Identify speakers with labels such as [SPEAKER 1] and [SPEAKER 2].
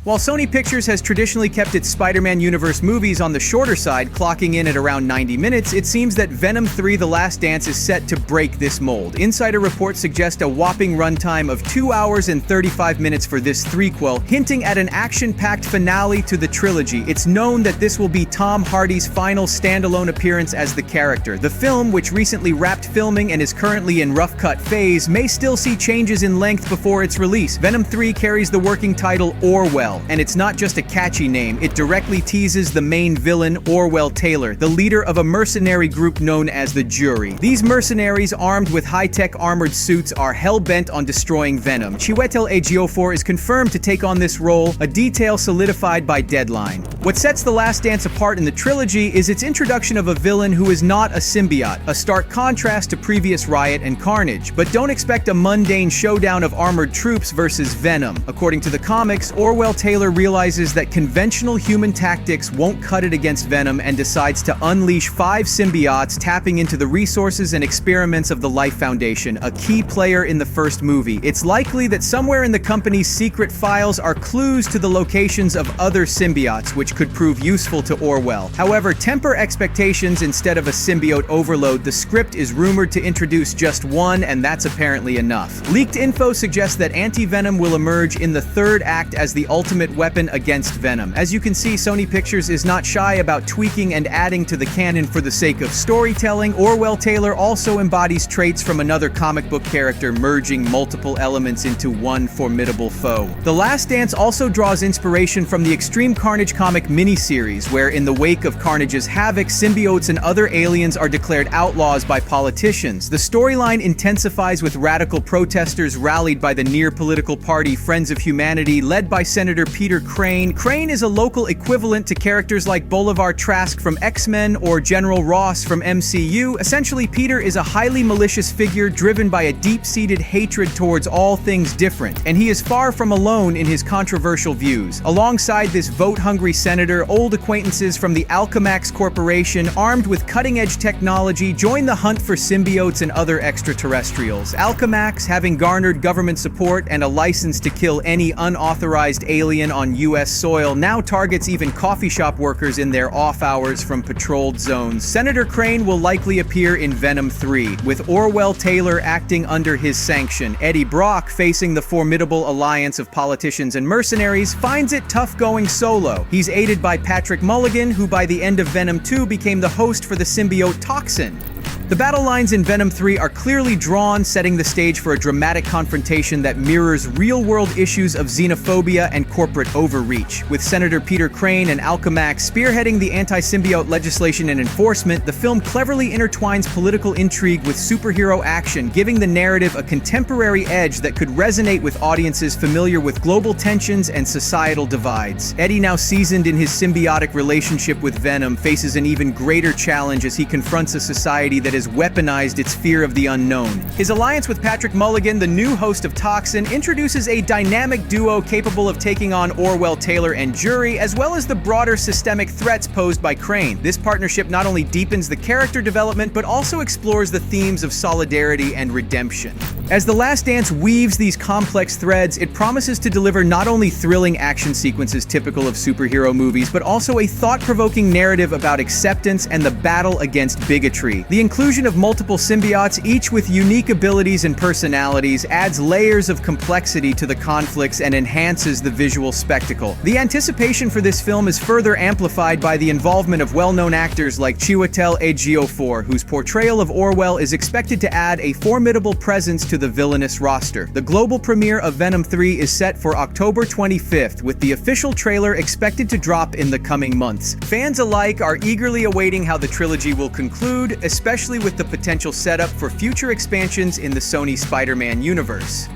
[SPEAKER 1] While Sony Pictures has traditionally kept its Spider-Man Universe movies on the shorter side, clocking in at around 90 minutes, it seems that Venom 3: The Last Dance is set to break this mold. Insider reports suggest a whopping runtime of 2 hours and 35 minutes for this threequel, hinting at an action-packed finale to the trilogy. It's known that this will be Tom Hardy's final standalone appearance as the character. The film, which recently wrapped filming and is currently in rough cut phase, may still see changes in length before its release. Venom 3 carries the working title Orwell, and it's not just a catchy name, it directly teases the main villain, Orwell Taylor, the leader of a mercenary group known as the Jury. These mercenaries, armed with high-tech armored suits, are hell-bent on destroying Venom. Chiwetel Ejiofor is confirmed to take on this role, a detail solidified by Deadline. What sets The Last Dance apart in the trilogy is its introduction of a villain who is not a symbiote, a stark contrast to previous Riot and Carnage. But don't expect a mundane showdown of armored troops versus Venom. According to the comics, Orwell Taylor realizes that conventional human tactics won't cut it against Venom and decides to unleash 5 symbiotes, tapping into the resources and experiments of the Life Foundation, a key player in the first movie. It's likely that somewhere in the company's secret files are clues to the locations of other symbiotes, which could prove useful to Orwell. However, temper expectations. Instead of a symbiote overload, the script is rumored to introduce just one, and that's apparently enough. Leaked info suggests that Anti-Venom will emerge in the third act as the ultimate weapon against Venom. As you can see, Sony Pictures is not shy about tweaking and adding to the canon for the sake of storytelling. Orwell Taylor also embodies traits from another comic book character, merging multiple elements into one formidable foe. The Last Dance also draws inspiration from the Extreme Carnage comic miniseries, where in the wake of Carnage's havoc, symbiotes and other aliens are declared outlaws by politicians. The storyline intensifies with radical protesters rallied by the near-political party Friends of Humanity, led by Senator Peter Crane. Crane is a local equivalent to characters like Bolivar Trask from X-Men or General Ross from MCU. Essentially, Peter is a highly malicious figure driven by a deep-seated hatred towards all things different, and he is far from alone in his controversial views. Alongside this vote-hungry senator, old acquaintances from the Alchemax Corporation, armed with cutting-edge technology, join the hunt for symbiotes and other extraterrestrials. Alchemax, having garnered government support and a license to kill any unauthorized alien on US soil, now targets even coffee shop workers in their off hours from patrolled zones. Senator Crane will likely appear in Venom 3, with Orwell Taylor acting under his sanction. Eddie Brock, facing the formidable alliance of politicians and mercenaries, finds it tough going solo. He's aided by Patrick Mulligan, who by the end of Venom 2 became the host for the symbiote Toxin. The battle lines in Venom 3 are clearly drawn, setting the stage for a dramatic confrontation that mirrors real-world issues of xenophobia and corporate overreach. With Senator Peter Crane and Alchemax spearheading the anti-symbiote legislation and enforcement, the film cleverly intertwines political intrigue with superhero action, giving the narrative a contemporary edge that could resonate with audiences familiar with global tensions and societal divides. Eddie, now seasoned in his symbiotic relationship with Venom, faces an even greater challenge as he confronts a society that has weaponized its fear of the unknown. His alliance with Patrick Mulligan, the new host of Toxin, introduces a dynamic duo capable of taking on Orwell Taylor and Jury, as well as the broader systemic threats posed by Crane. This partnership not only deepens the character development, but also explores the themes of solidarity and redemption. As The Last Dance weaves these complex threads, it promises to deliver not only thrilling action sequences typical of superhero movies, but also a thought-provoking narrative about acceptance and the battle against bigotry. The inclusion of multiple symbiotes, each with unique abilities and personalities, adds layers of complexity to the conflicts and enhances the visual spectacle. The anticipation for this film is further amplified by the involvement of well-known actors like Chiwetel Ejiofor, whose portrayal of Orwell is expected to add a formidable presence to the villainous roster. The global premiere of Venom 3 is set for October 25th, with the official trailer expected to drop in the coming months. Fans alike are eagerly awaiting how the trilogy will conclude, especially with the potential setup for future expansions in the Sony Spider-Man universe.